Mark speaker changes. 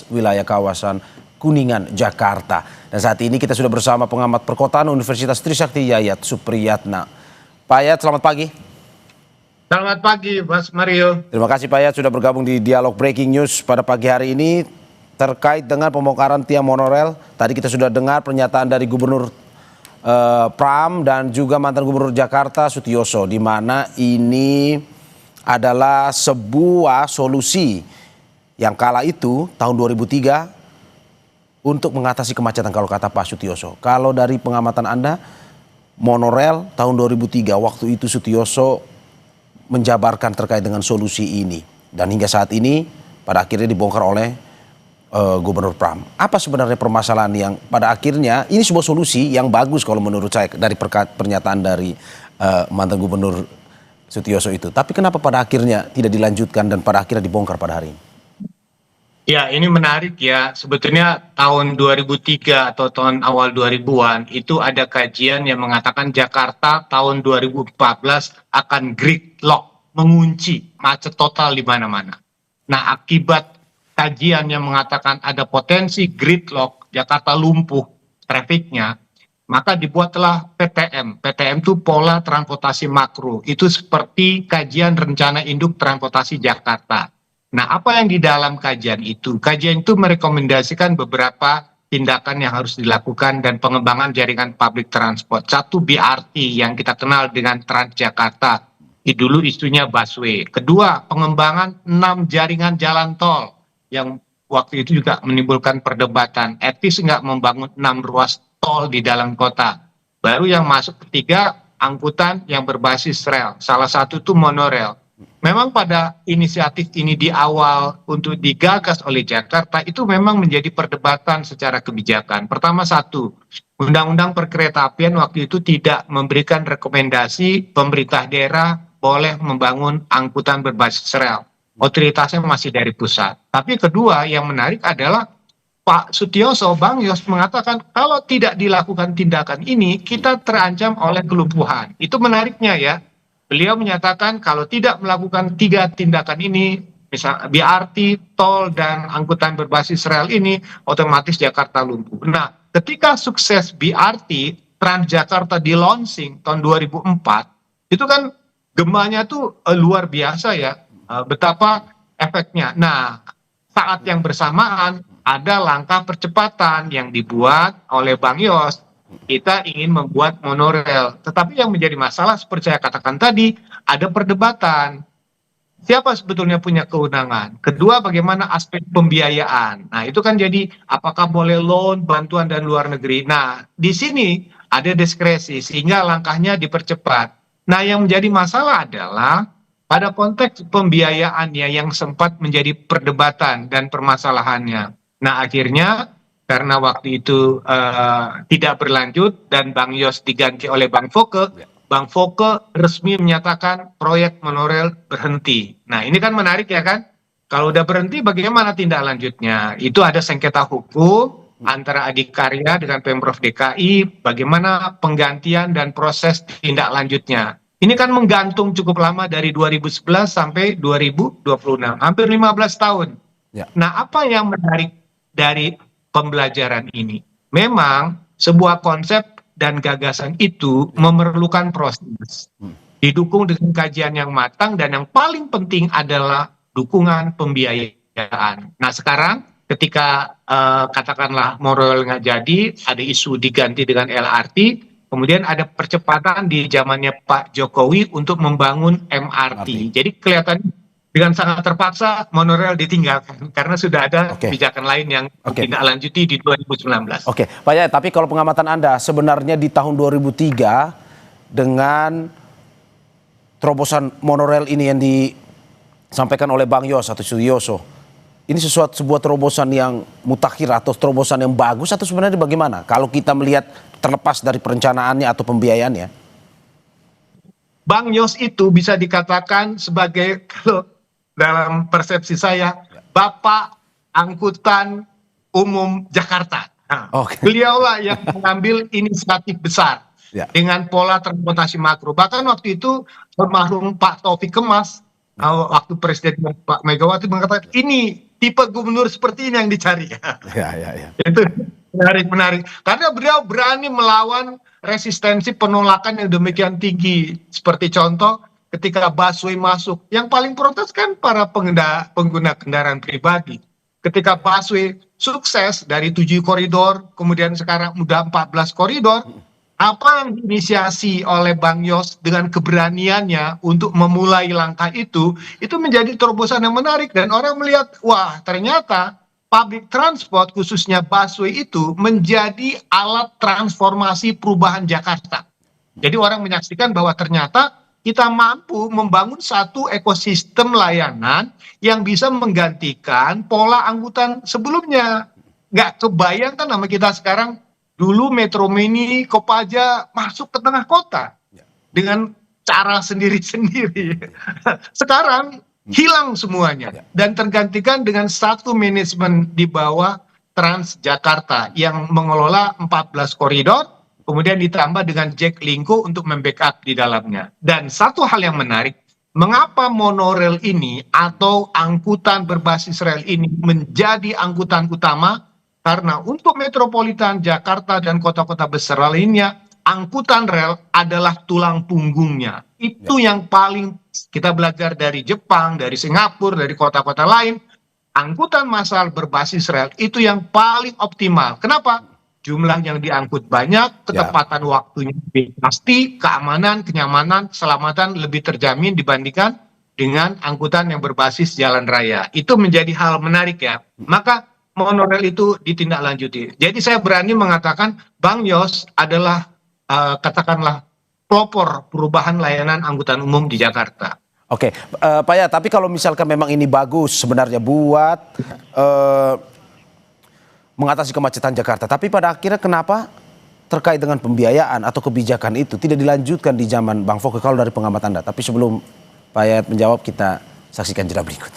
Speaker 1: wilayah kawasan Kuningan, Jakarta. Dan saat ini kita sudah bersama pengamat perkotaan Universitas Trisakti Yayat Supriyatna. Pak Yayat, selamat pagi.
Speaker 2: Selamat pagi, Mas Mario.
Speaker 1: Terima kasih Pak Yayat sudah bergabung di Dialog Breaking News pada pagi hari ini terkait dengan pembongkaran tiang monorail. Tadi kita sudah dengar pernyataan dari Gubernur Pram dan juga mantan Gubernur Jakarta Sutioso, di mana ini adalah sebuah solusi yang kala itu tahun 2003 untuk mengatasi kemacetan kalau kata Pak Sutioso. Kalau dari pengamatan Anda, monorail tahun 2003 waktu itu Sutioso menjabarkan terkait dengan solusi ini. Dan hingga saat ini pada akhirnya dibongkar oleh Gubernur Pram. Apa sebenarnya permasalahan yang pada akhirnya ini sebuah solusi yang bagus kalau menurut saya dari pernyataan dari mantan Gubernur Sutioso itu. Tapi kenapa pada akhirnya tidak dilanjutkan dan pada akhirnya dibongkar pada hari ini?
Speaker 2: Ya, ini menarik ya. Sebetulnya tahun 2003 atau tahun awal 2000-an itu ada kajian yang mengatakan Jakarta tahun 2014 akan gridlock, mengunci, macet total di mana-mana. Nah, akibat kajian yang mengatakan ada potensi gridlock, Jakarta lumpuh trafiknya, maka dibuatlah PTM. PTM itu pola transportasi makro. Itu seperti kajian rencana induk transportasi Jakarta. Nah, apa yang di dalam kajian itu? Kajian itu merekomendasikan beberapa tindakan yang harus dilakukan dan pengembangan jaringan public transport. Satu, BRT yang kita kenal dengan Transjakarta. Dulu isunya busway. Kedua, pengembangan 6 jaringan jalan tol yang waktu itu juga menimbulkan perdebatan. Etis nggak membangun 6 ruas tol di dalam kota. Baru yang masuk ketiga, angkutan yang berbasis rel. Salah satu itu monorail. Memang pada inisiatif ini di awal untuk digagas oleh Jakarta itu memang menjadi perdebatan secara kebijakan. Pertama, satu, Undang-Undang Perkeretaapian waktu itu tidak memberikan rekomendasi pemerintah daerah boleh membangun angkutan berbasis rel. Otoritasnya masih dari pusat. Tapi kedua yang menarik adalah Pak Sutioso, Bang Yos mengatakan kalau tidak dilakukan tindakan ini kita terancam oleh kelumpuhan. Itu menariknya ya. Beliau menyatakan kalau tidak melakukan 3 tindakan ini, misal BRT, tol, dan angkutan berbasis rel ini, otomatis Jakarta lumpuh. Nah, ketika sukses BRT, Transjakarta di launching tahun 2004, itu kan gemanya tuh luar biasa ya, betapa efeknya. Nah, saat yang bersamaan ada langkah percepatan yang dibuat oleh Bang Yos. Kita ingin membuat monorail, tetapi yang menjadi masalah seperti saya katakan tadi, ada perdebatan. Siapa sebetulnya punya kewenangan? Kedua, bagaimana aspek pembiayaan? Nah, itu kan jadi apakah boleh loan, bantuan dan luar negeri. Nah, di sini ada diskresi sehingga langkahnya dipercepat. Nah, yang menjadi masalah adalah pada konteks pembiayaannya yang sempat menjadi perdebatan dan permasalahannya. Nah, akhirnya karena waktu itu tidak berlanjut dan Bang Yos diganti oleh Bang Foke, Bang Foke resmi menyatakan proyek monorail berhenti. Nah, ini kan menarik ya kan? Kalau udah berhenti bagaimana tindak lanjutnya? Itu ada sengketa hukum antara Adikarya dengan Pemprov DKI, bagaimana penggantian dan proses tindak lanjutnya. Ini kan menggantung cukup lama dari 2011 sampai 2026, hampir 15 tahun. Ya. Nah, apa yang menarik dari pembelajaran ini? Memang sebuah konsep dan gagasan itu memerlukan proses. Didukung dengan kajian yang matang dan yang paling penting adalah dukungan pembiayaan. Nah, sekarang ketika katakanlah monorail nggak jadi, ada isu diganti dengan LRT, kemudian ada percepatan di zamannya Pak Jokowi untuk membangun MRT. Jadi kelihatan dengan sangat terpaksa monorail ditinggalkan karena sudah ada kebijakan lain yang ditindaklanjuti di 2019.
Speaker 1: Oke, Pak Yayat, tapi kalau pengamatan Anda sebenarnya di tahun 2003 dengan terobosan monorail ini yang disampaikan oleh Bang Yos atau Sutioso, ini sebuah terobosan yang mutakhir atau terobosan yang bagus atau sebenarnya bagaimana? Kalau kita melihat terlepas dari perencanaannya atau pembiayaannya.
Speaker 2: Bang Yos itu bisa dikatakan sebagai, kalau dalam persepsi saya, Bapak Angkutan Umum Jakarta. Nah, beliaulah yang mengambil inisiatif besar dengan pola transportasi makro. Bahkan waktu itu almarhum Pak Taufik Kemas, waktu Presiden Pak Megawati mengatakan ini tipe gubernur seperti ini yang dicari.
Speaker 1: Ya.
Speaker 2: Itu menarik. Karena beliau berani melawan resistensi penolakan yang demikian tinggi. Seperti contoh ketika busway masuk, yang paling protes kan para pengguna kendaraan pribadi. Ketika busway sukses dari 7 koridor, kemudian sekarang udah 14 koridor, apa yang diinisiasi oleh Bang Yos dengan keberaniannya untuk memulai langkah itu menjadi terobosan yang menarik. Dan orang melihat, wah ternyata public transport khususnya busway itu menjadi alat transformasi perubahan Jakarta. Jadi orang menyaksikan bahwa ternyata kita mampu membangun satu ekosistem layanan yang bisa menggantikan pola angkutan sebelumnya. Nggak kebayang kan nama kita sekarang, dulu Metro Mini, Kopaja masuk ke tengah kota dengan cara sendiri-sendiri. Sekarang hilang semuanya dan tergantikan dengan satu manajemen di bawah Transjakarta yang mengelola 14 koridor, kemudian ditambah dengan Jaklingko untuk membackup di dalamnya. Dan satu hal yang menarik, mengapa monorail ini atau angkutan berbasis rel ini menjadi angkutan utama? Karena untuk metropolitan Jakarta dan kota-kota besar lainnya, angkutan rel adalah tulang punggungnya. Itu yang paling kita belajar dari Jepang, dari Singapura, dari kota-kota lain. Angkutan massal berbasis rel itu yang paling optimal. Kenapa? Jumlah yang diangkut banyak, ketepatan waktunya lebih pasti, keamanan, kenyamanan, keselamatan lebih terjamin dibandingkan dengan angkutan yang berbasis jalan raya. Itu menjadi hal menarik ya. Maka monorail itu ditindaklanjuti. Jadi saya berani mengatakan Bang Yos adalah katakanlah pelopor perubahan layanan angkutan umum di Jakarta.
Speaker 1: Oke, Pak Ya, tapi kalau misalkan memang ini bagus sebenarnya buat mengatasi kemacetan Jakarta, tapi pada akhirnya kenapa terkait dengan pembiayaan atau kebijakan itu tidak dilanjutkan di zaman Bang Foke kalau dari pengamat Anda? Tapi sebelum Pak Yayat menjawab, kita saksikan jeda berikut.